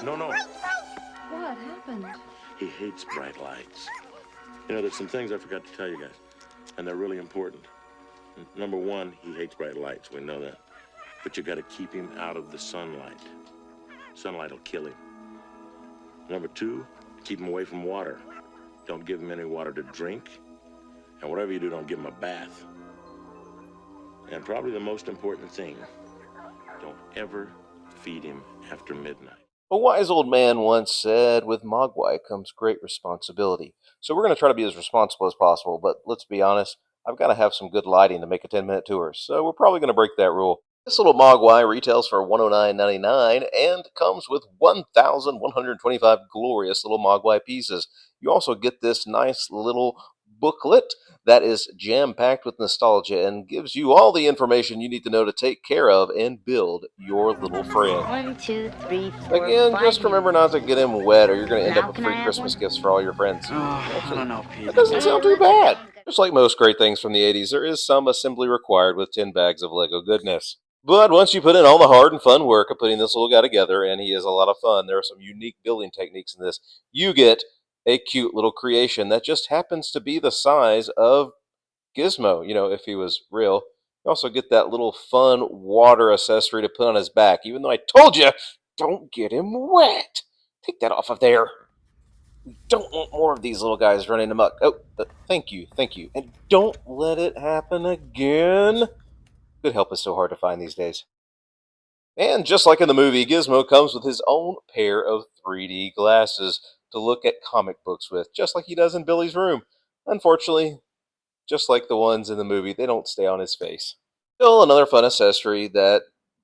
No, no. What happened? He hates bright lights. You know, there's some things I forgot to tell you guys, and they're really important. Number one, he hates bright lights. We know that. But you got to keep him out of the sunlight. Sunlight will kill him. Number two, keep him away from water. Don't give him any water to drink. And whatever you do, don't give him a bath. And probably the most important thing, don't ever feed him after midnight. A wise old man once said, with Mogwai comes great responsibility. So we're going to try to be as responsible as possible, but let's be honest, I've got to have some good lighting to make a 10-minute tour, so we're probably going to break that rule. This little Mogwai retails for $109.99 and comes with 1,125 glorious little Mogwai pieces. You also get this nice little booklet that is jam-packed with nostalgia and gives you all the information you need to know to take care of and build your little friend. 1, 2, 3, 4, Again, 5 just remember not to get him wet or you're going to end Now up with can free I have Christmas one? gifts for all your friends. I don't know, Pete. That doesn't sound too bad. Just like most great things from the 80s, there is some assembly required with 10 bags of Lego goodness. But once you put in all the hard and fun work of putting this little guy together, and he is a lot of fun, there are some unique building techniques in this, you get a cute little creation that just happens to be the size of Gizmo, if he was real. You also get that little fun water accessory to put on his back, even though I told you, don't get him wet. Take that off of there. We don't want more of these little guys running amok. Oh, thank you. And don't let it happen again. Good help is so hard to find these days. And just like in the movie, Gizmo comes with his own pair of 3D glasses to look at comic books with, just like he does in Billy's room. Unfortunately, just like the ones in the movie, they don't stay on his face. Still another fun accessory that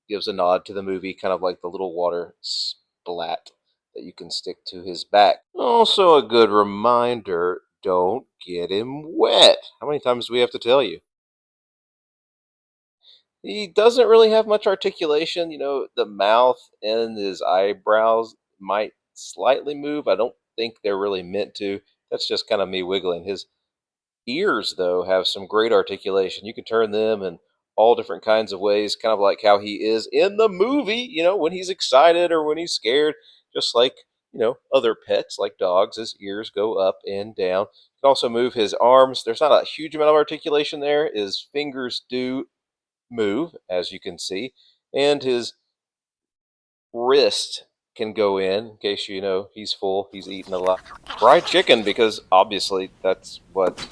gives a nod to the movie, kind of like the little water splat that you can stick to his back. Also a good reminder, don't get him wet. How many times do we have to tell you? He doesn't really have much articulation. The mouth and his eyebrows might slightly move. I don't think they're really meant to. That's just kind of me wiggling. His ears, though, have some great articulation. You can turn them in all different kinds of ways, kind of like how he is in the movie, when he's excited or when he's scared, just like, other pets like dogs, his ears go up and down. You can also move his arms. There's not a huge amount of articulation there. His fingers do move, as you can see, and his wrist can go in case he's full, he's eating a lot. Fried chicken, because obviously that's what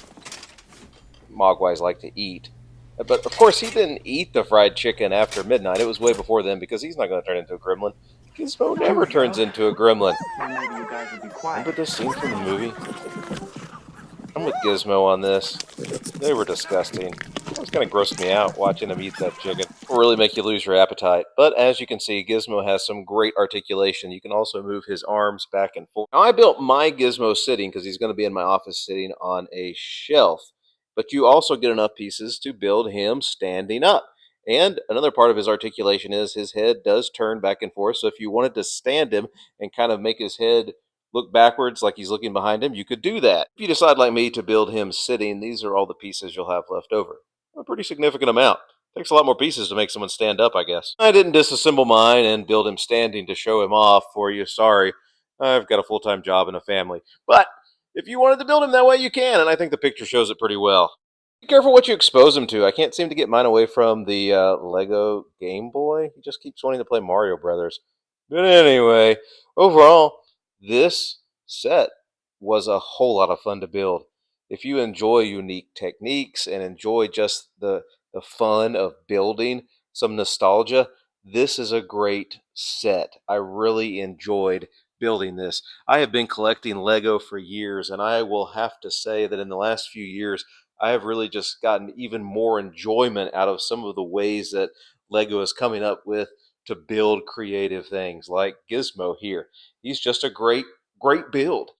Mogwais like to eat. But of course, he didn't eat the fried chicken after midnight. It was way before then because he's not going to turn into a gremlin. Gizmo never turns into a gremlin. Maybe you guys would be quiet. Remember this scene from the movie? I'm with Gizmo on this. They were disgusting. It was kind of grossed me out watching him eat that chicken. It'll really make you lose your appetite. But as you can see, Gizmo has some great articulation. You can also move his arms back and forth. Now, I built my Gizmo sitting because he's going to be in my office sitting on a shelf. But you also get enough pieces to build him standing up. And another part of his articulation is his head does turn back and forth. So if you wanted to stand him and kind of make his head look backwards like he's looking behind him, you could do that. If you decide, like me, to build him sitting, these are all the pieces you'll have left over. A pretty significant amount. Takes a lot more pieces to make someone stand up, I guess. I didn't disassemble mine and build him standing to show him off for you. Sorry. I've got a full-time job and a family. But if you wanted to build him that way, you can, and I think the picture shows it pretty well. Be careful what you expose him to. I can't seem to get mine away from the Lego Game Boy. He just keeps wanting to play Mario Brothers. But anyway, overall, this set was a whole lot of fun to build. If you enjoy unique techniques and enjoy just the fun of building, some nostalgia, this is a great set. I really enjoyed building this. I have been collecting Lego for years, and I will have to say that in the last few years, I have really just gotten even more enjoyment out of some of the ways that Lego is coming up with to build creative things like Gizmo here. He's just a great build.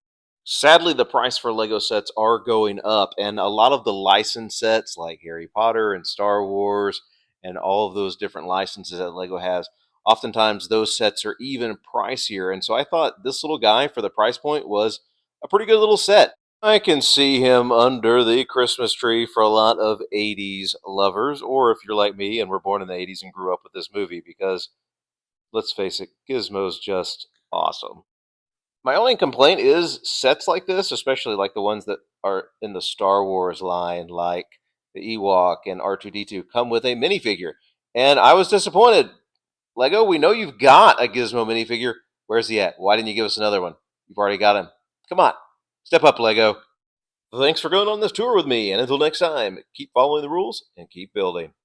Sadly, the price for Lego sets are going up, and a lot of the licensed sets like Harry Potter and Star Wars and all of those different licenses that Lego has, oftentimes those sets are even pricier. And so I thought this little guy for the price point was a pretty good little set. I can see him under the Christmas tree for a lot of 80s lovers, or if you're like me and were born in the 80s and grew up with this movie, because let's face it, Gizmo's just Awesome. My only complaint is sets like this, especially like the ones that are in the Star Wars line, like the Ewok and R2D2, come with a minifigure. And I was disappointed. Lego, we know you've got a Gizmo minifigure. Where's he at? Why didn't you give us another one? You've already got him. Come on, step up, Lego. Thanks for going on this tour with me, and until next time, keep following the rules and keep building.